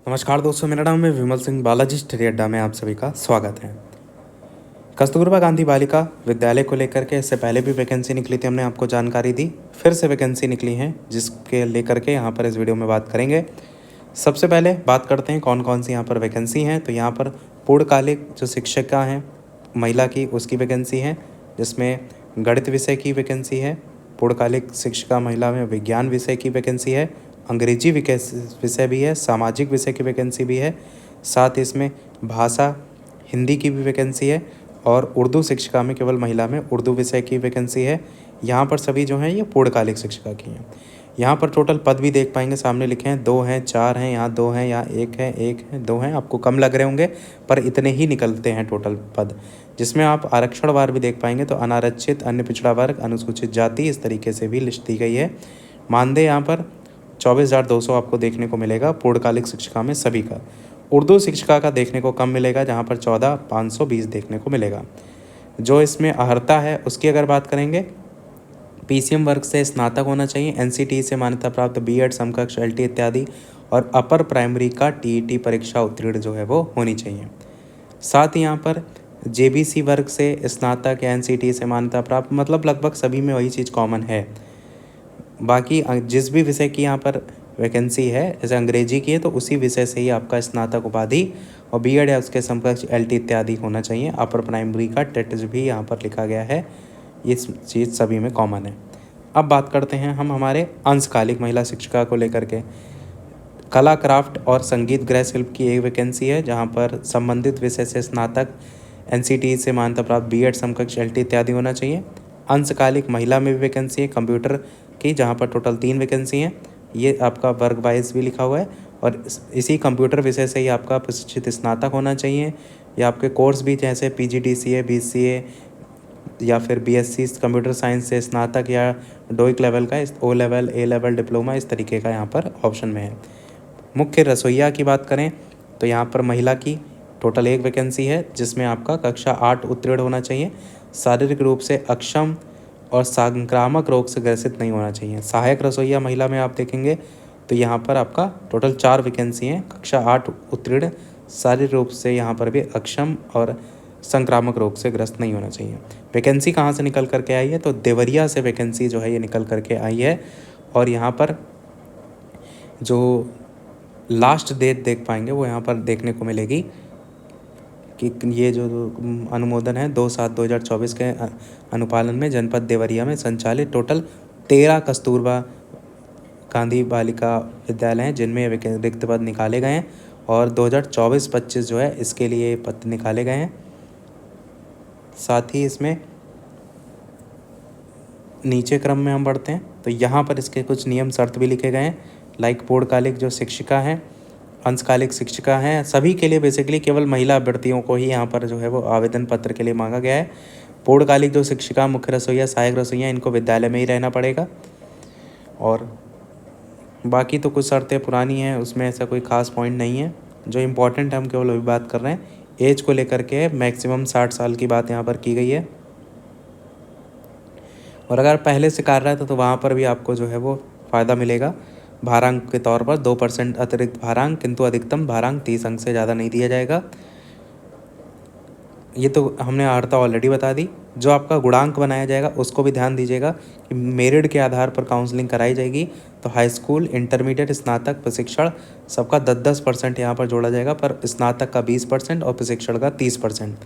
नमस्कार दोस्तों, मेरा नाम है विमल सिंह। बालाजी स्टडी अड्डा में आप सभी का स्वागत है। कस्तूरबा गांधी बालिका विद्यालय को लेकर के इससे पहले भी वैकेंसी निकली थी, हमने आपको जानकारी दी। फिर से वैकेंसी निकली हैं जिसके लेकर के यहाँ पर इस वीडियो में बात करेंगे। सबसे पहले बात करते हैं कौन कौन सी यहाँ पर वैकेंसी हैं। तो यहाँ पर पूर्णकालिक जो शिक्षिका हैं महिला की, उसकी वैकेंसी है, जिसमें गणित विषय की वैकेंसी है। पूर्णकालिक शिक्षिका महिला में विज्ञान विषय की वैकेंसी है, अंग्रेजी विषय भी है, सामाजिक विषय की वैकेंसी भी है। साथ ही इसमें भाषा हिंदी की भी वैकेंसी है और उर्दू शिक्षिका में केवल महिला में उर्दू विषय की वैकेंसी है। यहाँ पर सभी जो हैं ये पूर्णकालिक शिक्षिका की हैं। यहाँ पर टोटल पद भी देख पाएंगे, सामने लिखे हैं 2 हैं, 4 हैं, यहाँ 2 हैं, यहाँ 1 है, 1 है, 2 हैं। आपको कम लग रहे होंगे पर इतने ही निकलते हैं टोटल पद, जिसमें आप आरक्षण वार भी देख पाएंगे। तो अनारक्षित, अन्य पिछड़ा वर्ग, अनुसूचित जाति, इस तरीके से भी लिस्ट दी गई है। मानदेय यहाँ पर 24,200 आपको देखने को मिलेगा पूर्णकालिक शिक्षिका में सभी का। उर्दू शिक्षिका का देखने को कम मिलेगा, जहाँ पर 14,520 देखने को मिलेगा। जो इसमें अर्हता है उसकी अगर बात करेंगे, पीसीएम वर्ग से स्नातक होना चाहिए, एनसीटी से मान्यता प्राप्त बीएड, समकक्ष, एलटी इत्यादि, और अपर प्राइमरी का टीईटी परीक्षा उत्तीर्ण जो है वो होनी चाहिए। साथ ही यहाँ पर जेबीसी वर्ग से स्नातक या एनसीटी से मान्यता प्राप्त, मतलब लगभग सभी में वही चीज़ कॉमन है। बाकी जिस भी विषय की यहाँ पर वैकेंसी है, जैसे अंग्रेजी की है तो उसी विषय से ही आपका स्नातक उपाधि और बीएड या उसके समकक्ष एलटी इत्यादि होना चाहिए। अपर प्राइमरी का टेट भी यहाँ पर लिखा गया है, ये चीज़ सभी में कॉमन है। अब बात करते हैं हम हमारे अंशकालिक महिला शिक्षिका को लेकर के। कला, क्राफ्ट और संगीत गृह शिल्प की एक वैकेंसी है, जहाँ पर संबंधित विषय से स्नातक, एनसीटी से मान्यता प्राप्त बीएड, समकक्ष, एलटी इत्यादि होना चाहिए। अंशकालिक महिला में भी वैकेंसी है कंप्यूटर की, जहाँ पर टोटल 3 वैकेंसी हैं। ये आपका वर्ग वाइज भी लिखा हुआ है और इसी कंप्यूटर विषय से ही आपका प्रशिक्षित स्नातक होना चाहिए। या आपके कोर्स भी जैसे पीजीडीसीए, बीसीए या फिर बीएससी कंप्यूटर साइंस से स्नातक या डोइक लेवल का, ओ लेवल, ए लेवल, डिप्लोमा, इस तरीके का यहाँ पर ऑप्शन में है। मुख्य रसोइया की बात करें तो यहाँ पर महिला की टोटल 1 वैकेंसी है, जिसमें आपका कक्षा 8 उत्तीर्ण होना चाहिए, शारीरिक रूप से अक्षम और संक्रामक रोग से ग्रसित नहीं होना चाहिए। सहायक रसोइया महिला में आप देखेंगे तो यहाँ पर आपका टोटल 4 वैकेंसी हैं, कक्षा 8 उत्तीर्ण, शारीरिक रूप से यहाँ पर भी अक्षम और संक्रामक रोग से ग्रस्त नहीं होना चाहिए। वैकेंसी कहाँ से निकल करके आई है, तो देवरिया से वैकेंसी जो है ये निकल करके आई है। और यहाँ पर जो लास्ट डेट देख पाएंगे वो यहाँ पर देखने को मिलेगी कि ये जो अनुमोदन है 2/7/2024 के अनुपालन में जनपद देवरिया में संचालित टोटल 13 कस्तूरबा गांधी बालिका विद्यालय हैं, जिनमें रिक्त पद निकाले गए हैं और 2024-25 जो है इसके लिए पद निकाले गए हैं। साथ ही इसमें नीचे क्रम में हम बढ़ते हैं तो यहाँ पर इसके कुछ नियम शर्त भी लिखे गए हैं। लाइक पूर्णकालिक जो शिक्षिका हैं, अंशकालिक शिक्षिका हैं, सभी के लिए बेसिकली केवल महिला अभ्यर्थियों को ही यहाँ पर जो है वो आवेदन पत्र के लिए मांगा गया है। पूर्णकालिक जो शिक्षिका, मुख्य रसोइया, सहायक रसोइया, इनको विद्यालय में ही रहना पड़ेगा। और बाकी तो कुछ शर्तें पुरानी हैं, उसमें ऐसा कोई खास पॉइंट नहीं है। जो इम्पोर्टेंट है हम केवल अभी बात कर रहे हैं। एज को लेकर के मैक्सिमम 60 साल की बात यहाँ पर की गई है। और अगर पहले से कार्यरत है तो वहाँ पर भी आपको जो है वो फ़ायदा मिलेगा। भारांक के तौर पर 2% अतिरिक्त भारांक, किंतु अधिकतम भारांक 30 अंक से ज़्यादा नहीं दिया जाएगा। ये तो हमने अर्हता ऑलरेडी बता दी। जो आपका गुणांक बनाया जाएगा उसको भी ध्यान दीजिएगा कि मेरिट के आधार पर काउंसलिंग कराई जाएगी। तो हाई स्कूल, इंटरमीडिएट, स्नातक, प्रशिक्षण सबका 10-10% यहाँ पर जोड़ा जाएगा, पर स्नातक का 20% और प्रशिक्षण का 30%।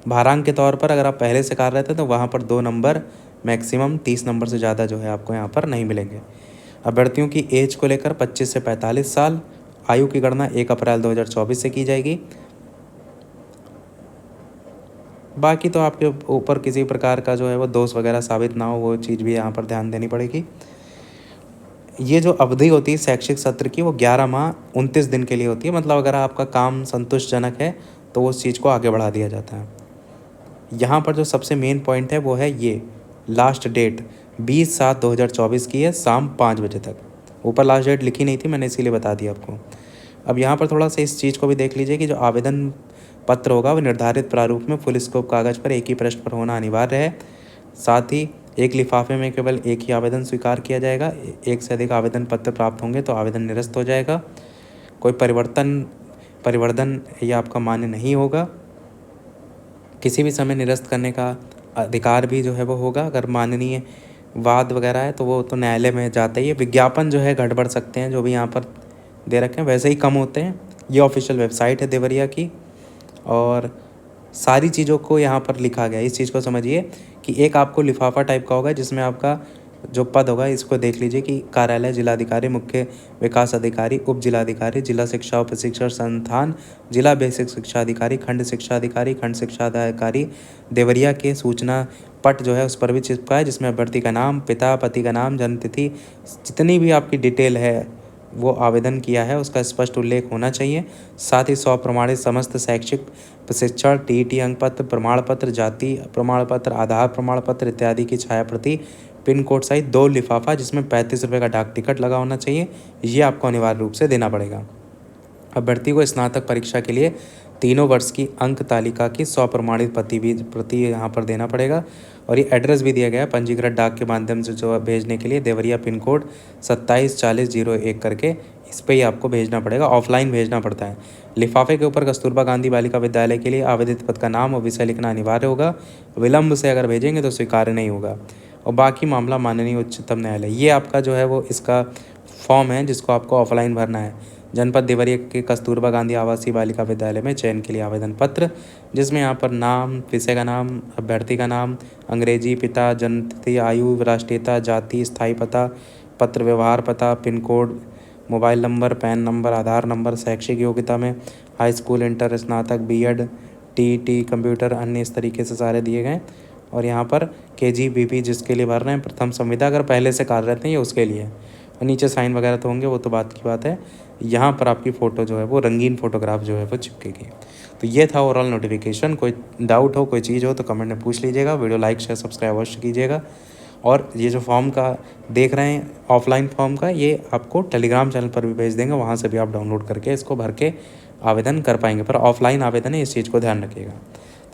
भारांक के तौर पर अगर आप पहले से कार्यरत हैं तो वहाँ पर 2 नंबर, मैक्सिमम 30 नंबर से ज़्यादा जो है आपको यहाँ पर नहीं मिलेंगे। अभ्यर्थियों की एज को लेकर 25 से 45 साल, आयु की गणना 1 अप्रैल 2024 से की जाएगी। बाकी तो आपके ऊपर किसी प्रकार का जो है वो दोष वगैरह साबित ना हो, वो चीज़ भी यहाँ पर ध्यान देनी पड़ेगी। ये जो अवधि होती है शैक्षिक सत्र की, वो 11 माह 29 दिन के लिए होती है। मतलब अगर आपका काम संतुष्टजनक है तो उस चीज़ को आगे बढ़ा दिया जाता है। यहाँ पर जो सबसे मेन पॉइंट है वो है ये लास्ट डेट 20/7/2024 की है, शाम 5 बजे तक। ऊपर लास्ट डेट लिखी नहीं थी, मैंने इसीलिए बता दिया आपको। अब यहाँ पर थोड़ा सा इस चीज़ को भी देख लीजिए कि जो आवेदन पत्र होगा वो निर्धारित प्रारूप में फुल स्कोप कागज़ पर एक ही पृष्ठ पर होना अनिवार्य है। साथ ही एक लिफाफे में केवल एक ही आवेदन स्वीकार किया जाएगा। एक से अधिक आवेदन पत्र प्राप्त होंगे तो आवेदन निरस्त हो जाएगा। कोई परिवर्तन ये आपका मान्य नहीं होगा। किसी भी समय निरस्त करने का अधिकार भी जो है वो होगा। अगर माननीय वाद वगैरह है तो वो तो न्यायालय में जाता ही है। विज्ञापन जो है घट बढ़ सकते हैं, जो भी यहाँ पर दे रखे हैं वैसे ही कम होते हैं। ये ऑफिशियल वेबसाइट है देवरिया की, और सारी चीज़ों को यहाँ पर लिखा गया है। इस चीज़ को समझिए कि एक आपको लिफाफा टाइप का होगा जिसमें आपका जो पद होगा, इसको देख लीजिए कि कार्यालय, जिलाधिकारी, मुख्य विकास अधिकारी, उप जिलाधिकारी, जिला शिक्षा और प्रशिक्षण संस्थान, जिला बेसिक शिक्षा अधिकारी, खंड शिक्षा अधिकारी, खंड शिक्षा अधिकारी देवरिया के सूचना पट जो है उस पर भी चिपका है, जिसमें अभ्यर्थी का नाम, पिता पति का नाम, जन्मतिथि, जितनी भी आपकी डिटेल है वो आवेदन किया है उसका स्पष्ट उल्लेख होना चाहिए। साथ ही स्वप्रमाणित समस्त शैक्षिक प्रशिक्षण, टीईटी अंक पत्र, प्रमाण पत्र, जाति प्रमाण पत्र, आधार प्रमाण पत्र इत्यादि की छाया प्रति, पिन कोड सहित 2 लिफाफा जिसमें 35 रुपये का डाक टिकट लगा होना चाहिए, ये आपको अनिवार्य रूप से देना पड़ेगा। अभ्यर्थी को स्नातक परीक्षा के लिए 3 वर्ष की अंक तालिका की स्वप्रमाणित प्रति यहाँ पर देना पड़ेगा। और ये एड्रेस भी दिया गया है पंजीकृत डाक के माध्यम से जो भेजने के लिए, देवरिया पिन कोड 274001 करके इस पर ही आपको भेजना पड़ेगा। ऑफलाइन भेजना पड़ता है। लिफाफे के ऊपर कस्तूरबा गांधी बालिका विद्यालय के लिए आवेदित पद का नाम और विषय लिखना अनिवार्य होगा। विलंब से अगर भेजेंगे तो स्वीकार्य नहीं होगा। और बाकी मामला माननीय उच्चतम न्यायालय। ये आपका जो है वो इसका फॉर्म है जिसको आपको ऑफलाइन भरना है। जनपद देवरिया के कस्तूरबा गांधी आवासीय बालिका विद्यालय में चयन के लिए आवेदन पत्र, जिसमें यहाँ पर नाम, विषय का नाम, अभ्यर्थी का नाम, अंग्रेजी, पिता, जन्मतिथि, आयु, राष्ट्रीयता, जाति, स्थायी पता, पत्र व्यवहार पता, pin code, mobile number, PAN number, Aadhaar number, शैक्षिक योग्यता में हाई स्कूल, इंटर, स्नातक, बीएड, टीईटी, कंप्यूटर, अन्य इस तरीके से सारे दिए गए। और यहाँ पर केजीबीपी जिसके लिए भर रहे हैं, प्रथम संविदा अगर पहले से कार्यरत हैं ये उसके लिए। और नीचे साइन वगैरह तो होंगे, वो तो बात की बात है। यहाँ पर आपकी फ़ोटो जो है वो रंगीन फ़ोटोग्राफ जो है वो चिपकेगी। तो ये था ओवरऑल नोटिफिकेशन। कोई डाउट हो, कोई चीज़ हो तो कमेंट में पूछ लीजिएगा। वीडियो लाइक शेयर सब्सक्राइब अवश्य कीजिएगा। और ये जो फॉर्म का देख रहे हैं ऑफलाइन फॉर्म का, ये आपको टेलीग्राम चैनल पर भी भेज देंगे, वहाँ से भी आप डाउनलोड करके इसको भर के आवेदन कर पाएंगे। पर ऑफलाइन आवेदन है, इस चीज़ को ध्यान रखिएगा।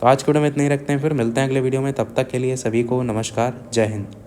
तो आज के वीडियो में इतना ही रखते हैं, फिर मिलते हैं अगले वीडियो में। तब तक के लिए सभी को नमस्कार, जय हिंद।